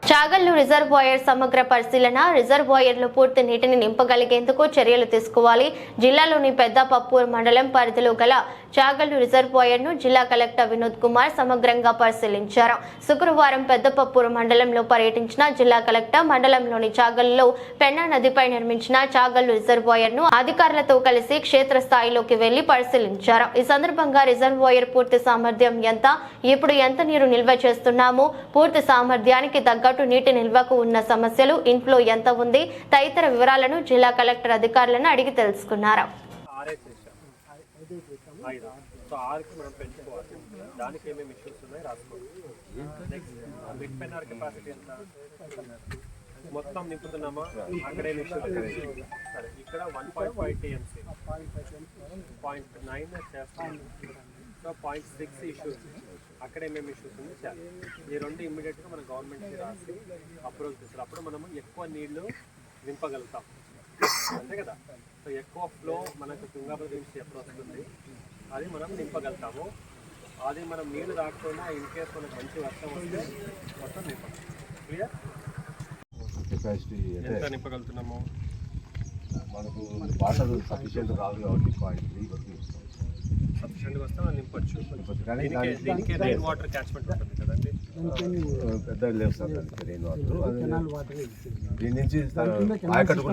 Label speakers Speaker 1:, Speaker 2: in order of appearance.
Speaker 1: Chagallu reservoir సమగ్ర పరిశీలన. రిజర్వాయర్లో పూర్తి నీటిని నింపగలిగేందుకు చర్యలు తీసుకోవాలి. జిల్లాలోని పెద్దపప్పూర్ మండలం పరిధిలో గల చాగల్లు రిజర్వాయర్ను జిల్లా కలెక్టర్ వినోద్ కుమార్ సమగ్రంగా పరిశీలించారు. శుక్రవారం పెద్దపప్పూర్ మండలంలో పర్యటించిన జిల్లా కలెక్టర్ మండలంలోని చాగల్లులో పెన్నా నదిపై నిర్మించిన చాగల్లు రిజర్వాయర్ను అధికారులతో కలిసి క్షేత్రస్థాయిలోకి వెళ్లి పరిశీలించారు. ఈ సందర్భంగా రిజర్వాయర్ పూర్తి సామర్థ్యం ఎంత, ఇప్పుడు ఎంత నీరు నిల్వ చేస్తున్నాము, పూర్తి సామర్థ్యానికి తగ్గట్టు నీటి నిల్వకు ఉన్న సమస్యలు, ఇన్ఫ్లో ఎంత ఉంది తదితర వివరాలను జిల్లా కలెక్టర్ అధికారులను అడిగి తెలుసుకున్నారు.
Speaker 2: మొత్తం నింపుతున్నామా అక్కడే ఇక్కడ 1.5 TMC 0.9 చేస్తాం. సో 0.6 ఇష్యూస్ అక్కడే మేము ఇష్యూస్ ఉంది సార్. ఈ రెండు ఇమ్మీడియట్గా మన గవర్నమెంట్కి రాసి అప్రూవల్ చేస్తారు. అప్పుడు మనము ఎక్కువ నీళ్లు నింపగలుగుతాం, అంతే కదా. సో ఎక్కువ ఫ్లో మనకు తుంగభద్ర నుంచి ఎప్పుడు వస్తుంది అది మనం నింపగలుగుతాము. అది మనం నీళ్లు రాకుండా ఇన్ కేస్ మనకు మంచి వర్షం వస్తే మొత్తం నింపగలుగుతాం. క్లియర్? ఎంత నింపగలుగుతున్నాము?
Speaker 3: మనకు వాటర్ సఫిషియెంట్ రాదు కాబట్టి 0.3
Speaker 2: సఫిషియెంట్గా వస్తే మనం నింపొచ్చు. దీనికి రెయిన్ వాటర్ క్యాచ్మెంట్ ఉంటుంది కదండి,
Speaker 3: పెద్ద లేవు సార్ రెయిన్ వాటర్. దీని నుంచి ఆయకట్టు